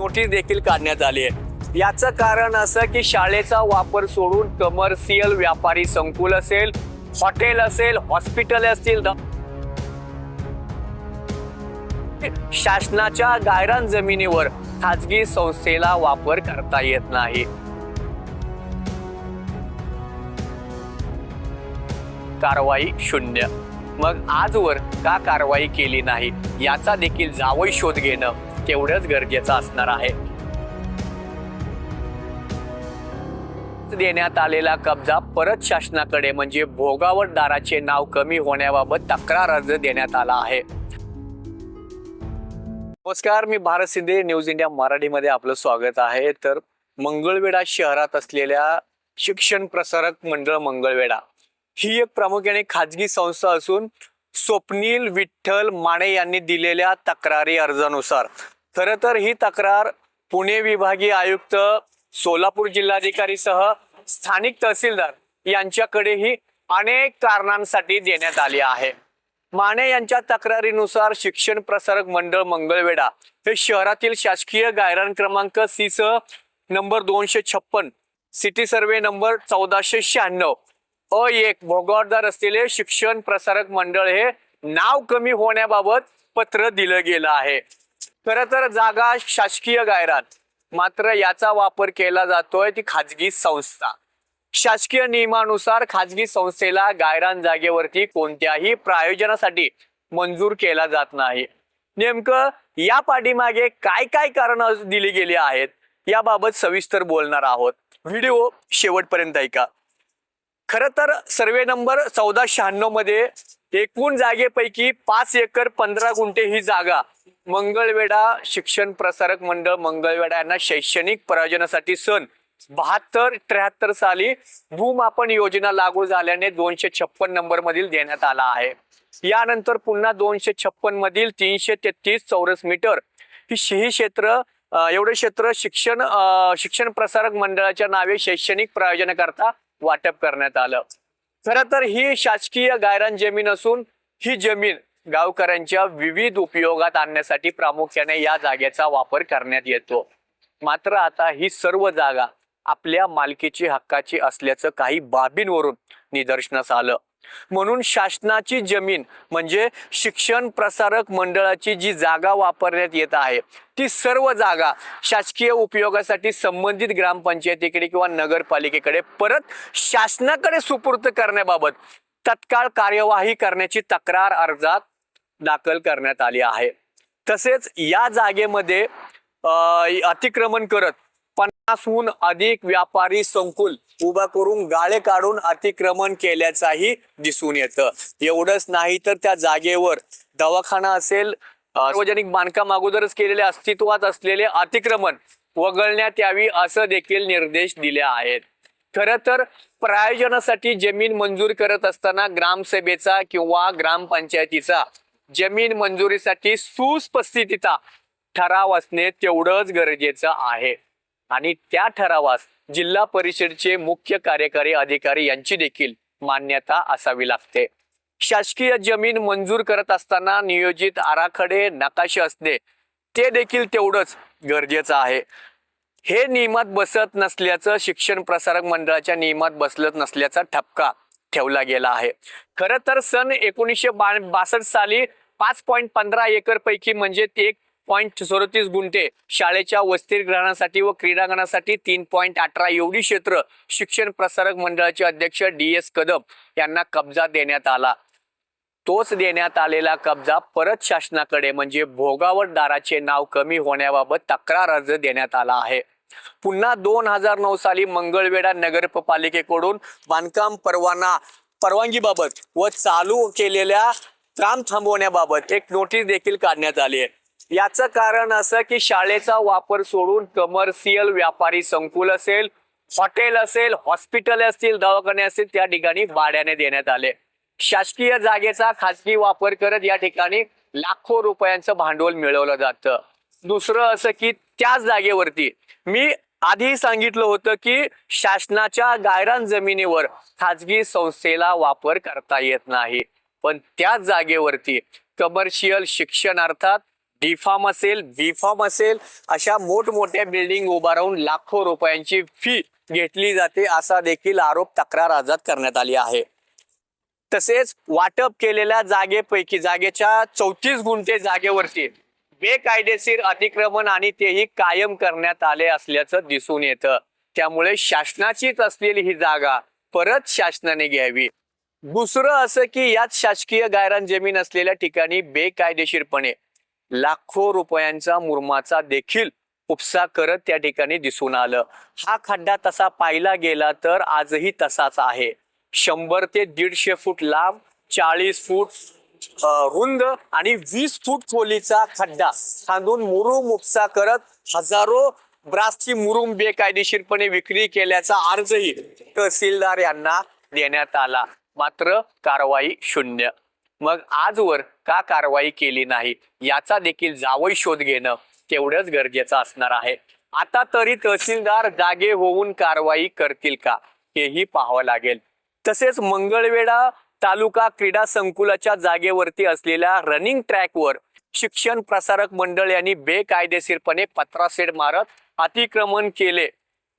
Notice देखील काढण्यात आली आहे। याचं कारण असं की शाळेचा वापर सोडून कमर्शियल व्यापारी संकुल असेल, हॉटेल असेल, हॉस्पिटल असतील, शासनाच्या गायरान जमिनीवर खाजगी संस्थेला वापर करता येत नाही। कारवाई शून्य। मग आजवर का कारवाई केली नाही याचा देखील जावई शोध घेणं तेवढंच गरजेचं असणार आहे। देण्यात आलेला कब्जा परत शासनाकडे म्हणजे भोगावतदाराचे नाव कमी होण्याबाबत तक्रार अर्ज देण्यात आला आहे। नमस्कार, मी भारत शिंदे, न्यूज इंडिया मराठीमध्ये आपलं स्वागत आहे। तर मंगळवेढा शहरात असलेल्या शिक्षण प्रसारक मंडळ मंगळवेढा ही एक प्रामुख्याने खाजगी संस्था असून स्वप्नील विठ्ठल माने यांनी दिलेल्या तक्रारी अर्जानुसार खरं तर ही तक्रार पुणे विभागीय आयुक्त, सोलापूर जिल्हाधिकारी सह स्थानिक तहसीलदार यांच्याकडेही अनेक कारणांसाठी देण्यात आली आहे। माने यांच्या तक्रारीनुसार शिक्षण प्रसारक मंडळ मंगळवेढा हे शहरातील शासकीय गायरान क्रमांक सी सह नंबर 256, सिटी सर्वे नंबर 1496 अ1 भोगावतदार असलेले शिक्षण प्रसारक मंडळ हे नाव कमी होण्याबाबत पत्र दिलं गेलं आहे। खरं तर जागा शासकीय गायरान, मात्र याचा वापर केला जातोय ती खाजगी संस्था। शासकीय नियमानुसार खाजगी संस्थेला गायरान जागेवरती कोणत्याही प्रयोजनासाठी मंजूर केला जात नाही। नेमकं या पाठीमागे काय काय कारण दिली गेली आहेत याबाबत सविस्तर बोलणार आहोत। व्हिडिओ शेवटपर्यंत ऐका। खरं तर सर्वे नंबर 1496 मध्ये एकूण जागेपैकी 5 एकर 15 गुंठे ही जागा मंगळवेढा शिक्षण प्रसारक मंडळ मंगळवेढा यांना शैक्षणिक प्रयोजनासाठी सन 72-73 साली भूमापन योजना लागू झाल्याने 256 नंबर मधील देण्यात आला आहे। यानंतर पुन्हा 256 मधील 333 चौरस मीटर ही क्षेत्र एवढे क्षेत्र शिक्षण प्रसारक मंडळाच्या नावे शैक्षणिक प्रयोजनाकरता वाटप करण्यात आलं। खरं तर ही शासकीय गायरान जमीन असून ही जमीन गावकऱ्यांच्या विविध उपयोगात आणण्यासाठी प्रामुख्याने या जागेचा वापर करण्यात येतो। मात्र आता ही सर्व जागा आपल्या मालकीची हक्काची असल्याचं काही बाबींवरून निदर्शनास आलं। म्हणून शासनाची जमीन म्हणजे शिक्षण प्रसारक मंडळाची जी जागा वापरण्यात येत आहे ती सर्व जागा शासकीय उपयोगासाठी संबंधित ग्रामपंचायतीकडे किंवा नगरपालिकेकडे परत शासनाकडे सुपूर्द करण्याबाबत तत्काळ कार्यवाही करण्याची तक्रार अर्जात दाखल करण्यात आली आहे। तसेच या जागेमध्ये अतिक्रमण करत 50हून अधिक व्यापारी संकुल उभा करून गाळे काढून अतिक्रमण केल्याचाही दिसून येतं। एवढंच नाही तर त्या जागेवर दवाखाना असेल, सार्वजनिक बांधकाम अगोदरच केलेले अस्तित्वात असलेले अतिक्रमण वगळण्यात यावी असं देखील निर्देश दिले आहेत। खरं तर प्रयोजनासाठी जमीन मंजूर करत असताना ग्रामसभेचा किंवा ग्रामपंचायतीचा जमीन मंजुरीसाठी सुस्पष्टता ठराव असणे तेवढंच गरजेचं आहे आणि त्या ठरावास जिल्हा परिषदेचे मुख्य कार्यकारी अधिकारी यांची देखील मान्यता असावी लागते। शासकीय जमीन मंजूर करत असताना नियोजित आराखडे, नकाशे असणे ते देखील तेवढंच गरजेचं आहे। हे नियमात बसत नसल्याचं, शिक्षण प्रसारक मंडळाच्या नियमात बसलत नसल्याचा ठपका ठेवला गेला आहे। खरं तर सन 1962 साली 5.15 एकर पैकी म्हणजे 1.34 गुंठे शाळेच्या वसतिगृहासाठी व क्रीडांगणासाठी 3.18 एवढी क्षेत्र शिक्षण प्रसारक मंडळाचे अध्यक्ष DS कदम यांना कब्जा देण्यात आला। तोच देण्यात आलेला कब्जा परत शासनाकडे म्हणजे भोगावतदाराचे नाव कमी होण्याबाबत तक्रार अर्ज देण्यात आला आहे। पुन्हा 2009 साली मंगळवेढा नगरपालिकेकडून बांधकाम परवानगीबाबत व चालू केलेल्या काम थांबवण्याबाबत एक नोटीस देखील काढण्यात आली आहे। याचं कारण असं की शाळेचा वापर सोडून कमर्शियल व्यापारी संकुल असेल, हॉटेल असेल, हॉस्पिटल असतील, दवाखाने असतील त्या ठिकाणी भाड्याने देण्यात आले। शासकीय जागेचा खासगी वापर करत या ठिकाणी लाखो रुपयांचं भांडवल मिळवलं जातं। दुसरं असं की त्याच जागेवरती मी आधी सांगितलं होतं की शासनाच्या गायरान जमिनीवर खाजगी संस्थेला वापर करता येत नाही, पण त्याच जागेवरती कमर्शियल शिक्षण अर्थात डी फार्म असेल, बी फार्म असेल, अशा मोठमोठ्या बिल्डिंग उभा राहून लाखो रुपयांची फी घेतली जाते असा देखील आरोप तक्रार अर्जात करण्यात आली आहे. तसेच वाटप केलेल्या जागेपैकी जागेच्या 34 गुंठे जागेवरती बेकायदेशीर अतिक्रमण आणि तेही कायम करण्यात आले असल्याचं दिसून येतं. त्यामुळे शासनाचीच असलेली ही जागा परत शासनाने घ्यावी. दुसरं असं की यात शासकीय गायरान जमीन असलेल्या ठिकाणी बेकायदेशीरपणे लाखो रुपयांचा मुरमाचा देखील उपसा करत त्या ठिकाणी दिसून आलं. हा खड्डा तसा पाहिला गेला तर आजही तसाच आहे. 100 ते 150 फूट लांब, 40 फूट रुंद आणि 20 फूट खोलीचा खड्डा खांदून मुरुम उपसा करत हजारो ब्रासची मुरुम बेकायदेशीरपणे विक्री केल्याचा अर्जही तहसीलदार यांना देण्यात आला. मात्र कारवाई शून्य. मग आजवर का कारवाई केली नाही याचा देखील जावई शोध घेणं तेवढंच गरजेचं असणार आहे. आता तरी तहसीलदार जागे होऊन कारवाई करतील का हेही पाहावं लागेल. तसेच मंगळवेढा तालुका क्रीडा संकुलाच्या जागेवरती असलेल्या रनिंग ट्रॅकवर शिक्षण प्रसारक मंडळ यांनी बेकायदेशीरपणे पत्रासेड मारत अतिक्रमण केले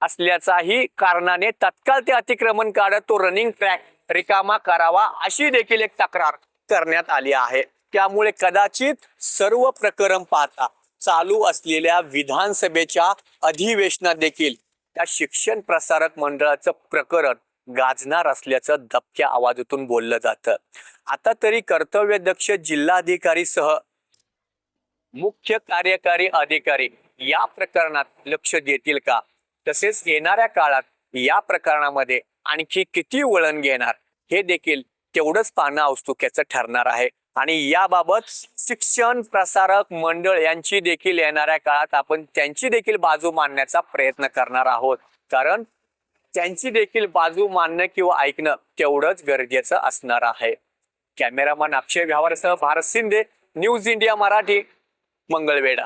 असल्याचाही कारणाने तत्काळ ते अतिक्रमण काढत तो रनिंग ट्रॅक रिकामा करावा अशी देखील एक तक्रार करण्यात आली आहे. त्यामुळे कदाचित सर्व प्रकरण पाहता चालू असलेल्या विधानसभेच्या अधिवेशनात देखील त्या शिक्षण प्रसारक मंडळाचं प्रकरण गाजणार असल्याचं दबक्या आवाजातून बोललं जातं. आता तरी कर्तव्यदक्ष जिल्हाधिकारी सह मुख्य कार्यकारी अधिकारी या प्रकरणात लक्ष देतील का? तसेच येणाऱ्या काळात या प्रकरणामध्ये आणखी किती वळण घेणार हे देखील तेवढंच पाहणं औत्सुक्याचं ठरणार आहे. आणि याबाबत शिक्षण प्रसारक मंडळ यांची देखील येणाऱ्या काळात आपण त्यांची देखील बाजू मांडण्याचा प्रयत्न करणार आहोत. कारण त्यांची देखील बाजू मांडणं किंवा ऐकणं तेवढंच गरजेचं असणार आहे. कॅमेरामन अक्षय व्यवहारसह भारत शिंदे, न्यूज इंडिया मराठी, मंगळवेढा.